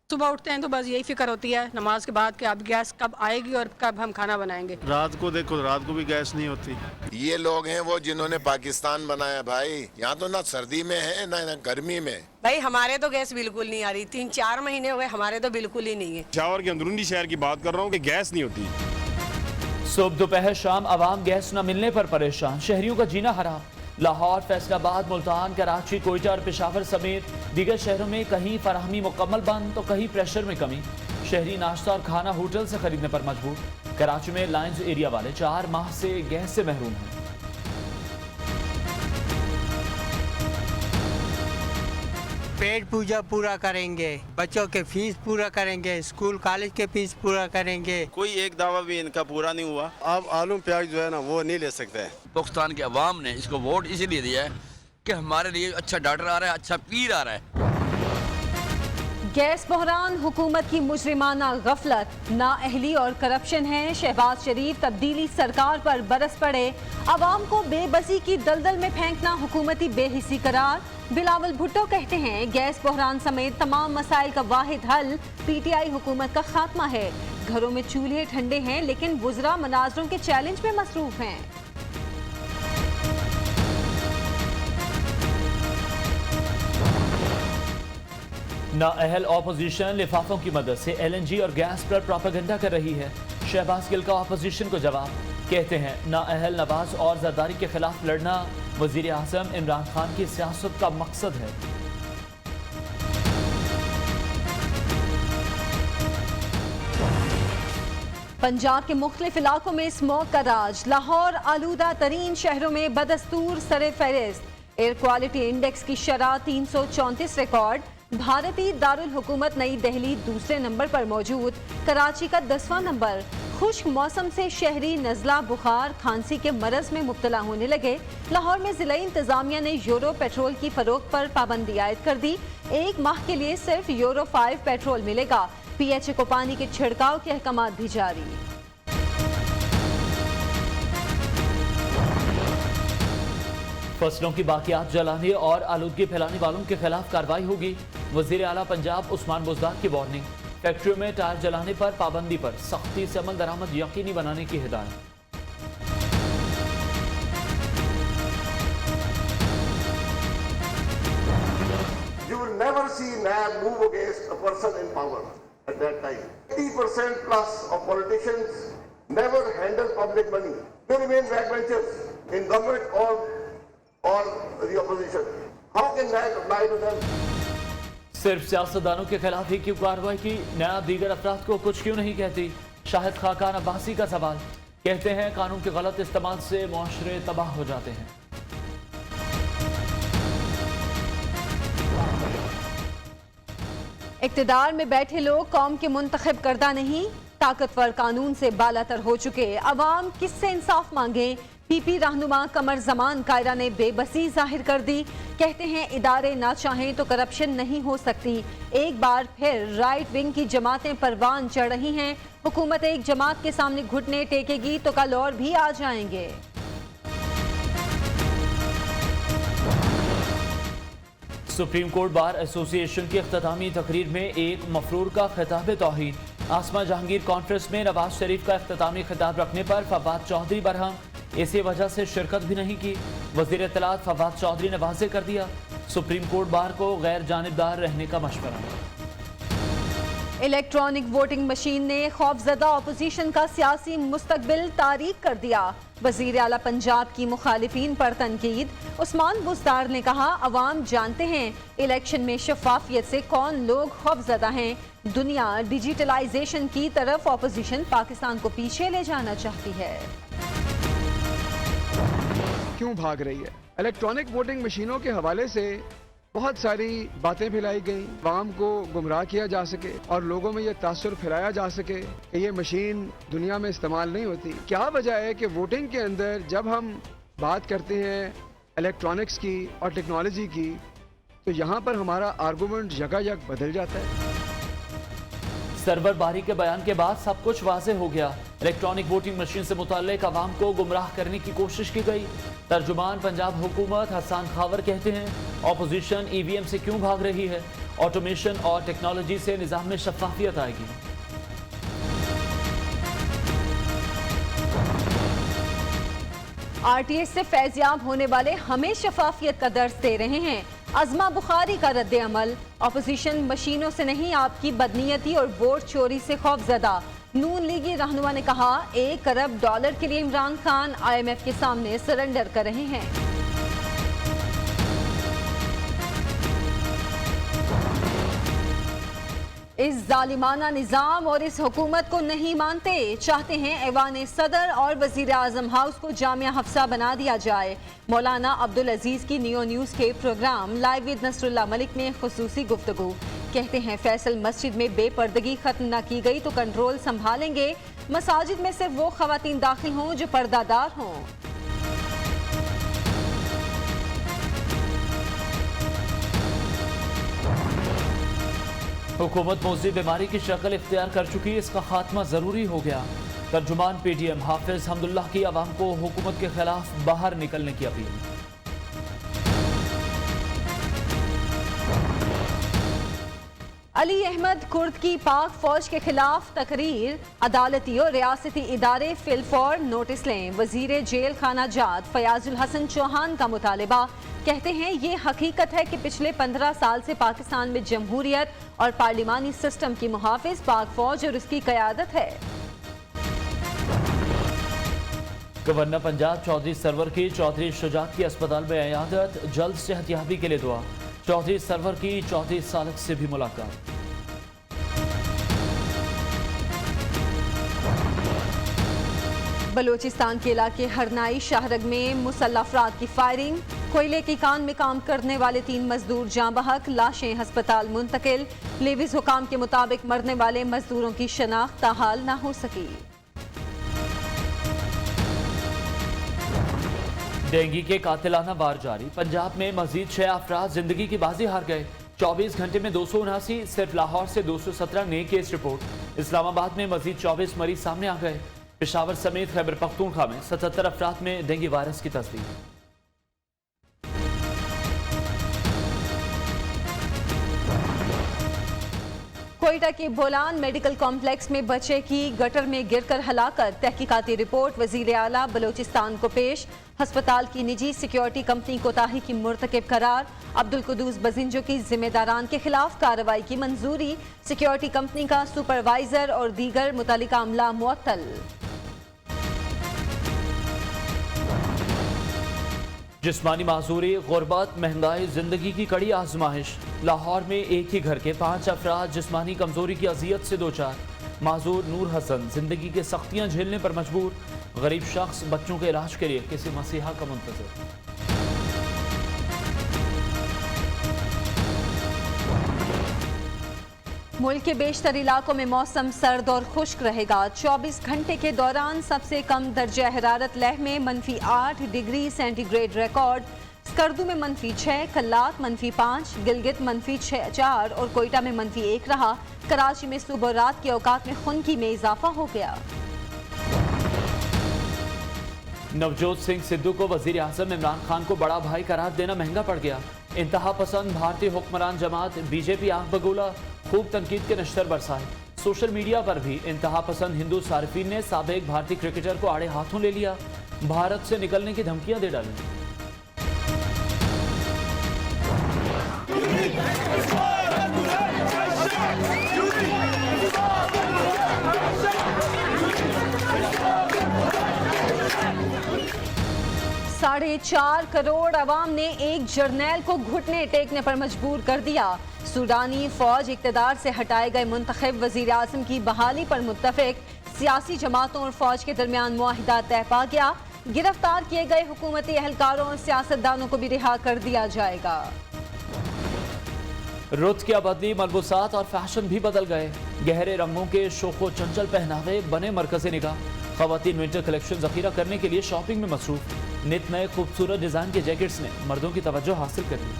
सुबह उठते हैं तो बस यही फिक्र होती है नमाज के बाद कि अब गैस कब आएगी और कब हम खाना बनाएंगे। रात को देखो, रात को भी गैस नहीं होती। ये लोग हैं वो जिन्होंने पाकिस्तान बनाया भाई। यहाँ तो ना सर्दी में है ना गर्मी में। भाई हमारे तो गैस बिल्कुल नहीं आ रही, 3-4 महीने हो गए, हमारे तो बिल्कुल ही नहीं है। शावर के अंदरूनी शहर की बात कर रहा हूँ कि गैस नहीं होती। सुबह दोपहर शाम आवाम गैस न मिलने पर परेशान, शहरियों का जीना हराम। लाहौर, फैसलाबाद, मुल्तान, कराची, कोयटा और पेशावर समेत दीगर शहरों में कहीं फराहमी मुकम्मल बंद तो कहीं प्रेशर में कमी। शहरी नाश्ता और खाना होटल से खरीदने पर मजबूर। कराची में लाइंस एरिया वाले 4 माह से गैस से महरूम हैं। पेट पूजा पूरा करेंगे, बच्चों के फीस पूरा करेंगे, स्कूल कॉलेज के फीस पूरा करेंगे। कोई एक दावा भी इनका पूरा नहीं हुआ। अब आलू प्याज जो है ना वो नहीं ले सकते। पाकिस्तान के अवाम ने इसको वोट इसीलिए दिया है कि हमारे लिए अच्छा डॉक्टर आ रहा है, अच्छा पीर आ रहा है। गैस बहरान हुकूमत की मुजरिमाना गफलत, नाअहली और करप्शन है। शहबाज शरीफ तब्दीली सरकार पर बरस पड़े, अवाम को बेबसी की दलदल में फेंकना हुकूमती बेहिसी करार। बिलावल भुट्टो कहते हैं गैस बहरान समेत तमाम मसाइल का वाहिद हल पीटीआई हुकूमत का खात्मा है। घरों में चूल्हे ठंडे हैं लेकिन वुज़रा मनाजरों के चैलेंज में मसरूफ हैं। नाअहल ऑपोजिशन लिफाफों की मदद से LNG और गैस पर प्रोपेगेंडा कर रही है। शहबाज गिल का ऑपोजिशन को जवाब, कहते हैं नाअहल नवाज और जरदारी के खिलाफ लड़ना वजीर आज़म इमरान खान की सियासत का मकसद है। पंजाब के मुख्तलिफ इलाकों में स्मोक का राज, लाहौर आलूदा तरीन शहरों में बदस्तूर सरे फहरिस्त। एयर क्वालिटी इंडेक्स की शरह 334 रिकॉर्ड। भारतीय दारुल हुकूमत नई दिल्ली दूसरे नंबर पर मौजूद, कराची का 10वां नंबर। खुश्क मौसम से शहरी नज़ला, बुखार, खांसी के मरज में मुब्तला होने लगे। लाहौर में जिला इंतजामिया ने यूरो पेट्रोल की फरोख्त पर पाबंदी आयद कर दी। 1 माह के लिए सिर्फ यूरो 5 पेट्रोल मिलेगा। PHA को पानी के छिड़काव के अहकामात भी जारी। फसलों की बाकियात जलाने और आलूदगी फैलाने वालों के खिलाफ कार्रवाई होगी। वजीर आला पंजाब उस्मान बुज़दार की वार्निंग, फैक्ट्रियों में टायर जलाने पर पाबंदी पर सख्ती से अमल दरामद यकीनी बनाने की हिदायत। You will never see NAB move against a person in power at that time. 80% plus of politicians never handle public money. They remain backbenchers in government or the opposition. How can that apply to them? सिर्फ सियासतदानों के खिलाफ ही क्यों कार्रवाई की, नैब दीगर अफराद को कुछ क्यों नहीं कहती। शाहिद खाकान अब्बासी का सवाल, कहते हैं कानून के गलत इस्तेमाल से मुआशरे तबाह हो जाते हैं। इक़्तिदार में बैठे लोग कौम के मुंतखब करदा नहीं, ताकतवर कानून से बालातर हो चुके। अवाम किससे इंसाफ मांगे। PP रहनुमा कमर जमान कायरा ने बेबसी जाहिर कर दी, कहते हैं इदारे ना चाहें तो करप्शन नहीं हो सकती। एक बार फिर राइट विंग की जमातें परवान चढ़ रही हैं। हुकूमत एक जमात के सामने घुटने टेकेगी तो कल और भी आ जाएंगे। सुप्रीम कोर्ट बार एसोसिएशन की इख्तितामी तकरीर में एक मफरूर का खिताब तौहीन। आसमा जहांगीर कॉन्फ्रेंस में नवाज शरीफ का इख्तितामी खिताब रखने पर फवाद चौधरी बरहम, इसी वजह से शिरकत भी नहीं की। वज़ीर इत्तलात फवाद चौधरी ने वाज़ेह कर दिया, सुप्रीम कोर्ट बार को गैर जानिबदार रहने का मशवरा। इलेक्ट्रॉनिक वोटिंग मशीन ने खौफजदा अपोजिशन का सियासी मुस्तकबिल तारीक कर दिया। वज़ीर आला पंजाब की मुखालिफिन पर तनकीद, उस्मान बुज़दार ने कहा अवाम जानते हैं इलेक्शन में शफाफियत से कौन लोग खौफजदा हैं। दुनिया डिजिटलाइजेशन की तरफ अपोजिशन पाकिस्तान को पीछे ले जाना चाहती है। क्यों भाग रही है? इलेक्ट्रॉनिक वोटिंग मशीनों के हवाले से बहुत सारी बातें फैलाई गई, आवाम को गुमराह किया जा सके और लोगों में ये तासुर फैलाया जा सके कि ये मशीन दुनिया में इस्तेमाल नहीं होती। क्या वजह है कि वोटिंग के अंदर जब हम बात करते हैं इलेक्ट्रॉनिक्स की और टेक्नोलॉजी की तो यहाँ पर हमारा आर्गूमेंट यकायक बदल जाता है। सरवर बारी के बयान के बाद सब कुछ वाज़ेह हो गया। इलेक्ट्रॉनिक वोटिंग मशीन से मुताल्लिक अवाम को गुमराह करने की कोशिश की गई। तर्जुमान पंजाब हुकूमत हसन खावर कहते हैं ऑपोजिशन EVM से क्यों भाग रही है। ऑटोमेशन और टेक्नोलॉजी से निज़ाम में शफाफियत आएगी। आरटीएस से फैज़याब होने वाले हमें शफाफियत का दर्स दे रहे हैं। अज़मा बुखारी का रद्द अमल, अपोजिशन मशीनों से नहीं आपकी बदनीयती और वोट चोरी से खौफजदा। नून लीगी रहनुमा ने कहा $1 अरब के लिए इमरान खान IMF के सामने सरेंडर कर रहे हैं। इस जालिमाना निज़ाम और इस हुकूमत को नहीं मानते, चाहते हैं ऐवान सदर और वज़ीर आज़म हाउस को जामिया हफ्सा बना दिया जाए। मौलाना अब्दुल अजीज़ की नियो न्यूज़ के program live with Nasrullah Malik में खुसूसी गुफ्तगू। कहते हैं फैसल मस्जिद में बेपर्दगी खत्म न की गई तो कंट्रोल संभालेंगे। मसाजिद में सिर्फ वो खवातीन दाखिल हों जो पर्दादार हों। हुकूमत मौजी बीमारी की शक्ल इख्तियार कर चुकी, इसका खात्मा जरूरी हो गया। तर्जुमान PTM हाफिज हमदुल्लाह की आवाम को हुकूमत के खिलाफ बाहर निकलने की अपील। अली अहमद कुर्द की पाक फौज के खिलाफ तकरीर, अदालती और रियासती इदारे फिलफौर नोटिस लें। वजीर जेल खाना जात फयाजुल हसन चौहान का मुतालिबा। कहते हैं ये हकीकत है कि पिछले 15 साल से पाकिस्तान में जमहूरियत और पार्लिमानी सिस्टम की मुहाफिज पाक फौज और उसकी क़यादत है। गवर्नर पंजाब चौधरी सरवर की चौधरी शुजात की अस्पताल में इयादत, जल्द सेहतयाबी के लिए दुआ। चौधरी सरवर की चौधरी सालक से भी मुलाकात। बलूचिस्तान के इलाके हरनाई शाहरग में मुसल्लह अफराद की फायरिंग, कोयले की कान में काम करने वाले 3 मजदूर जाँ बहक, लाशें अस्पताल मुंतकिल। लेविस हुकाम के मुताबिक मरने वाले मजदूरों की शनाख्त ताहाल न हो सकी। डेंगू के कातिलाना वार जारी, पंजाब में मजीद 6 अफराद जिंदगी की बाजी हार गए। 24 घंटे में 279, सिर्फ लाहौर से 217 नए केस रिपोर्ट। इस्लामाबाद में मजीद 24 मरीज सामने आ गए। पेशावर समेत खैबर पख्तूनख्वा में 77 अफराद में डेंगू वायरस की तस्दीक। कोयटा के बोलान मेडिकल कॉम्प्लेक्स में बच्चे की गटर में गिरकर हलाकत, तहकीकाती रिपोर्ट वजीर आला बलूचिस्तान को पेश। अस्पताल की निजी सिक्योरिटी कंपनी कोताही की मुर्तकिब करार। अब्दुल कुदूस बजिंजो की जिम्मेदारान के खिलाफ कार्रवाई की मंजूरी। सिक्योरिटी कंपनी का सुपरवाइजर और दीगर मुतल्लिका अमला मुअत्तल। जिस्मानी माजूरी, गुर्बत, महंगाई, जिंदगी की कड़ी आजमाइश। लाहौर में एक ही घर के 5 अफराद जिस्मानी कमजोरी की अजियत से 2 चार। माजूर नूर हसन जिंदगी के सख्तियां झेलने पर मजबूर। गरीब शख्स बच्चों के इलाज के लिए किसी मसीहा का मुंतज़िर। मुल्क के बेशतर इलाकों में मौसम सर्द और खुश्क रहेगा। 24 घंटे के दौरान सबसे कम दर्जा हरारत लेह में -8 डिग्री सेंटीग्रेड रिकॉर्ड। स्कर्दू में -6, कल्लात -5, गिलगित -4 और कोयटा में -1 रहा। कराची में सुबह और रात के औकात में खुनकी में इजाफा हो गया। नवजोत सिंह सिद्धू को वजीर आज़म इमरान खान को बड़ा भाई करार देना महंगा पड़ गया। इंतहा पसंद भारतीय हुक्मरान जमात BJP आग बगोला, खूब तनकीद के नश्तर बरसाए। सोशल मीडिया पर भी इंतहा पसंद हिंदू सार्फिन ने साबिक भारतीय क्रिकेटर को आड़े हाथों ले लिया, भारत से निकलने की धमकियां दे डाली। साढ़े 4 करोड़ अवाम ने एक जर्नैल को घुटने टेकने पर मजबूर कर दिया। सूडानी फौज इक़्तिदार से हटाए गए मुंतखब वज़ीर आज़म की बहाली पर मुत्तफ़िक। सियासी जमातों और फौज के दरमियान मुआहिदा तय पा गया। गिरफ्तार किए गए हुकूमती एहलकारों और सियासतदानों को भी रिहा कर दिया जाएगा। रुत की बदली, मलबूसात और फैशन भी बदल गए। गहरे रंगों के शोखो चंचल पहनावे बने मरकज़े निगाह। ख़वातीन विंटर कलेक्शन ज़ख़ीरा करने के लिए शॉपिंग में मसरूफ़। नित नए खूबसूरत डिज़ाइन के जैकेट्स ने मर्दों की तवज्जो हासिल कर ली।